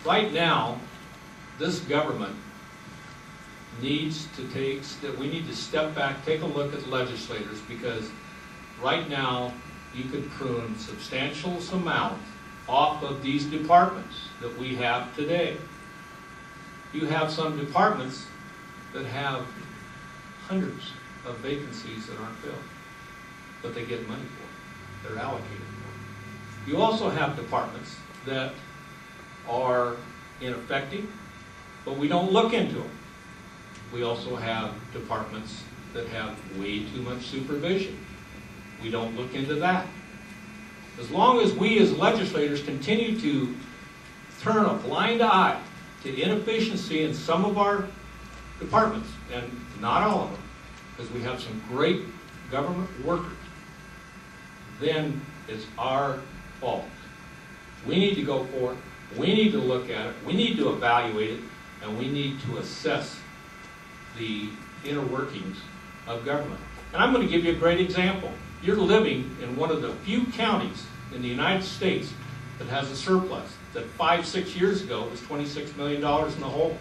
Right now, this government needs to we need to step back, take a look at legislators, because right now you could prune substantial amount off of these departments that we have today. You have some departments that have hundreds of vacancies that aren't filled, but they get money for it. They're allocated for it. You also have departments that are ineffective, but we don't look into them. We also have departments that have way too much supervision. We don't look into that. As long as we as legislators continue to turn a blind eye to inefficiency in some of our departments, and not all of them, because we have some great government workers, then it's our fault. We need to go for it. We need to look at it. We need to evaluate it, and we need to assess the inner workings of government. And I'm going to give you a great example. You're living in one of the few counties in the United States that has a surplus that 5-6 years ago was $26 million in the hole.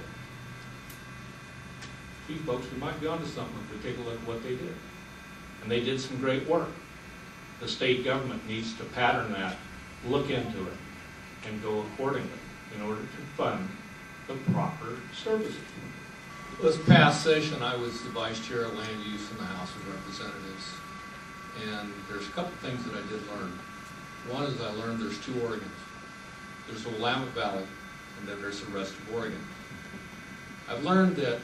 Gee, folks, we might be onto something if we take a look at what they did. And they did some great work. The state government needs to pattern that, look into it, and go accordingly in order to fund the proper services. This past session, I was the Vice Chair of Land Use in the House of Representatives, and there's a couple things that I did learn. One is I learned there's two Oregons. There's the Willamette Valley, and then there's the rest of Oregon. I've learned that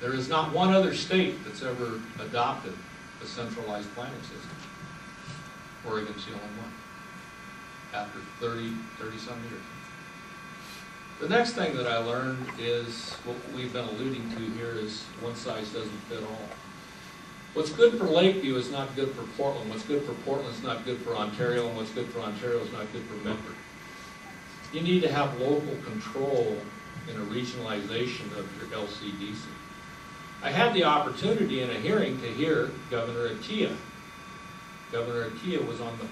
there is not one other state that's ever adopted a centralized planning system. Oregon's the only one, after 30-some years. The next thing that I learned is what we've been alluding to here is one size doesn't fit all. What's good for Lakeview is not good for Portland. What's good for Portland is not good for Ontario, and what's good for Ontario is not good for Medford. You need to have local control in a regionalization of your LCDC. I had the opportunity in a hearing to hear Governor Atia. Governor Atia was on the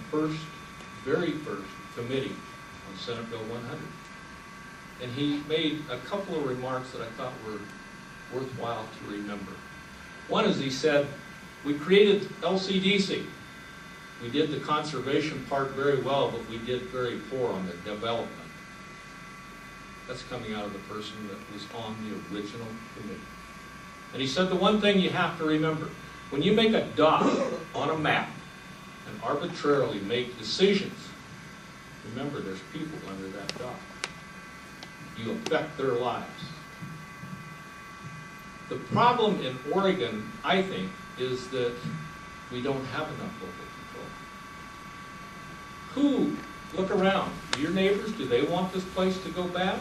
very first committee on Senate Bill 100. And he made a couple of remarks that I thought were worthwhile to remember. One is he said, we created LCDC. We did the conservation part very well, but we did very poor on the development. That's coming out of the person that was on the original committee. And he said the one thing you have to remember, when you make a dot on a map and arbitrarily make decisions, remember there's people under that dot. You affect their lives. The problem in Oregon, I think, is that we don't have enough local control. Who, look around, your neighbors, do they want this place to go bad?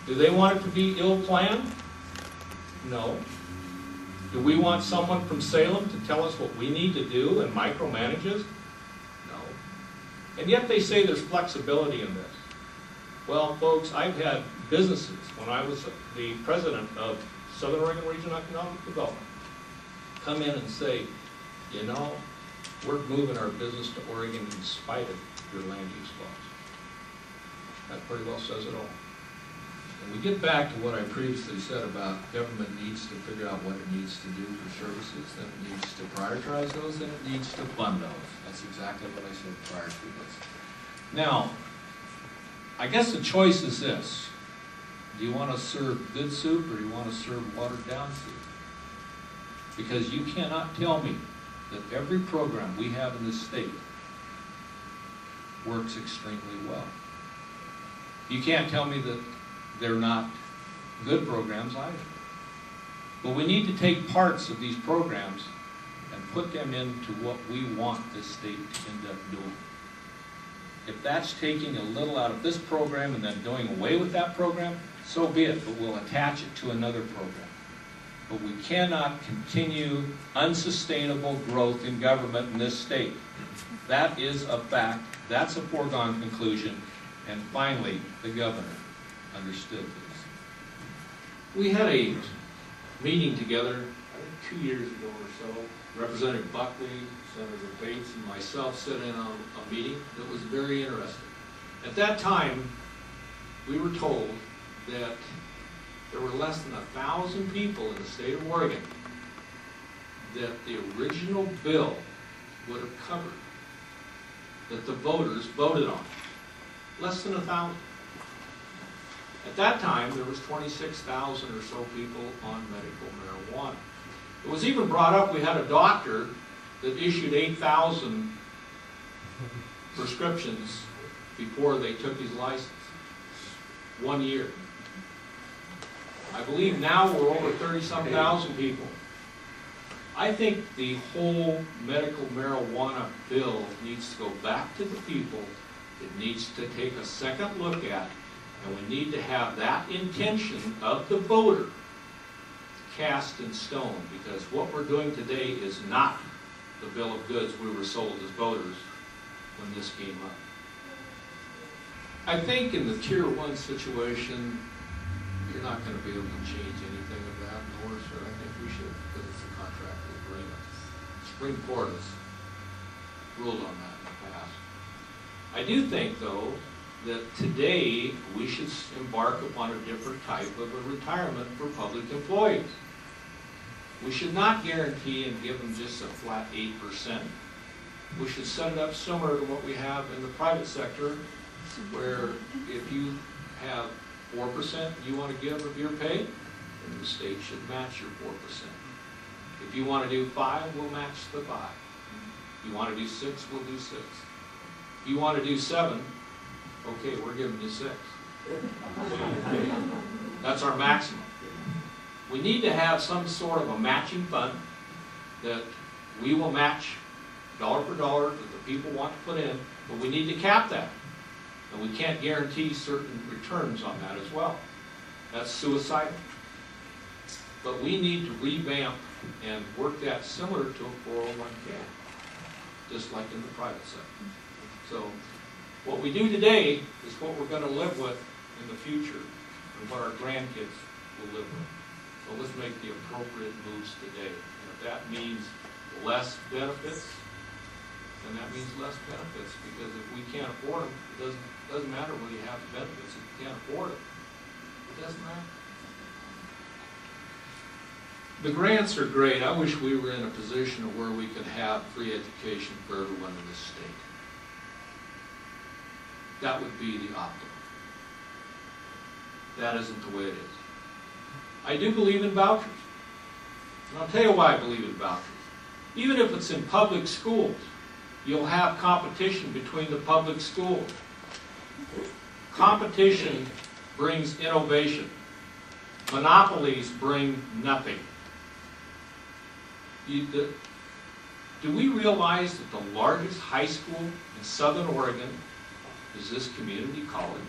Do they want it to be ill-planned? No. Do we want someone from Salem to tell us what we need to do and micromanage us? No. And yet they say there's flexibility in this. Well, folks, I've had businesses, when I was the president of Southern Oregon Regional Economic Development, come in and say, you know, we're moving our business to Oregon in spite of your land use laws. That pretty well says it all. And we get back to what I previously said about government needs to figure out what it needs to do for services, then it needs to prioritize those, and it needs to fund those. That's exactly what I said prior to this. Now, I guess the choice is this. Do you want to serve good soup or do you want to serve watered down soup? Because you cannot tell me that every program we have in this state works extremely well. You can't tell me that they're not good programs either. But we need to take parts of these programs and put them into what we want this state to end up doing. If that's taking a little out of this program and then doing away with that program, so be it, but we'll attach it to another program. But we cannot continue unsustainable growth in government in this state. That is a fact. That's a foregone conclusion. And finally, the governor understood this. We had a meeting together, I think 2 years ago or so. Representative Buckley, Senator Bates, and myself sat in on a meeting that was very interesting. At that time, we were told that there were less than 1,000 people in the state of Oregon that the original bill would have covered, that the voters voted on. Less than 1,000. At that time, there was 26,000 or so people on medical marijuana. It was even brought up, we had a doctor that issued 8,000 prescriptions before they took his license. 1 year. I believe now we're over 30-some thousand people. I think the whole medical marijuana bill needs to go back to the people. It needs to take a second look at, and we need to have that intention of the voter cast in stone, because what we're doing today is not the bill of goods we were sold as voters when this came up. I think in the Tier 1 situation, you're not going to be able to change anything of that, nor should I think we should, because it's a contract agreement. The Supreme Court has ruled on that in the past. I do think, though, that today we should embark upon a different type of a retirement for public employees. We should not guarantee and give them just a flat 8%. We should set it up similar to what we have in the private sector, where if you have 4% you want to give of your pay, then the state should match your 4%. If you want to do 5, we'll match the 5. If you want to do 6, we'll do 6. If you want to do 7, okay, we're giving you 6. That's our maximum. We need to have some sort of a matching fund that we will match dollar for dollar that the people want to put in, but we need to cap that. And we can't guarantee certain returns on that as well. That's suicidal. But we need to revamp and work that similar to a 401k, just like in the private sector. So what we do today is what we're going to live with in the future and what our grandkids will live with. So let's make the appropriate moves today. And if that means less benefits, then that means less benefits, because if we can't afford them, it doesn't matter whether you have the benefits. If you can't afford it, it doesn't matter. The grants are great. I wish we were in a position where we could have free education for everyone in this state. That would be the optimum. That isn't the way it is. I do believe in vouchers. And I'll tell you why I believe in vouchers. Even if it's in public schools, you'll have competition between the public schools. Competition brings innovation. Monopolies bring nothing. Do we realize that the largest high school in Southern Oregon is this community college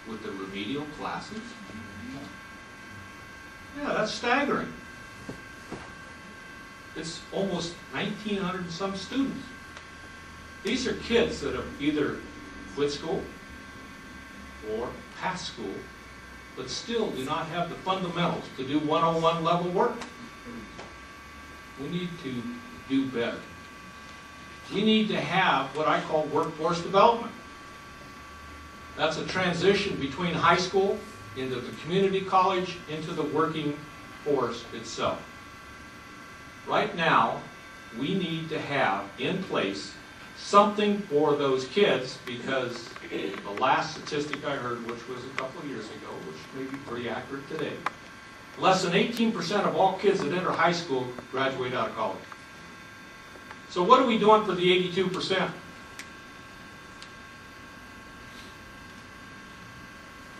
with the remedial classes? Yeah, that's staggering. It's almost 1,900 and some students. These are kids that have either quit school or passed school, but still do not have the fundamentals to do 101 level work. We need to do better. We need to have what I call workforce development. That's a transition between high school into the community college into the working force itself. Right now, we need to have in place something for those kids, because the last statistic I heard, which was a couple of years ago, which may be pretty accurate today, less than 18% of all kids that enter high school graduate out of college. So what are we doing for the 82%?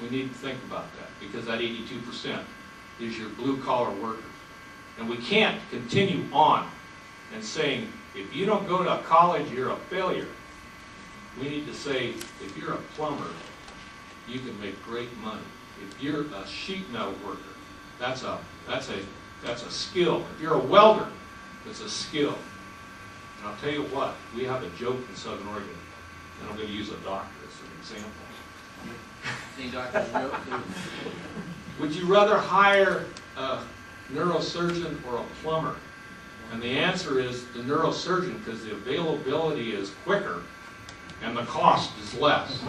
We need to think about that, because that 82% is your blue-collar workers. And we can't continue on and saying, if you don't go to college, you're a failure. We need to say, if you're a plumber, you can make great money. If you're a sheet metal worker, that's a skill. If you're a welder, it's a skill. And I'll tell you what, we have a joke in Southern Oregon, and I'm going to use a doctor as an example. Would you rather hire a neurosurgeon or a plumber? And the answer is the neurosurgeon, because the availability is quicker and the cost is less.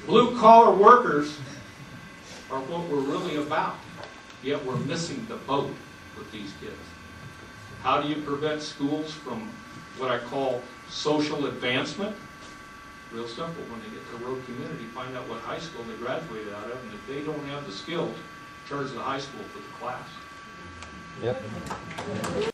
Blue-collar workers are what we're really about, yet we're missing the boat with these kids. How do you prevent schools from what I call social advancement? Real simple. When they get to a rural community, find out what high school they graduated out of, and if they don't have the skills, charge the high school for the class. Yep.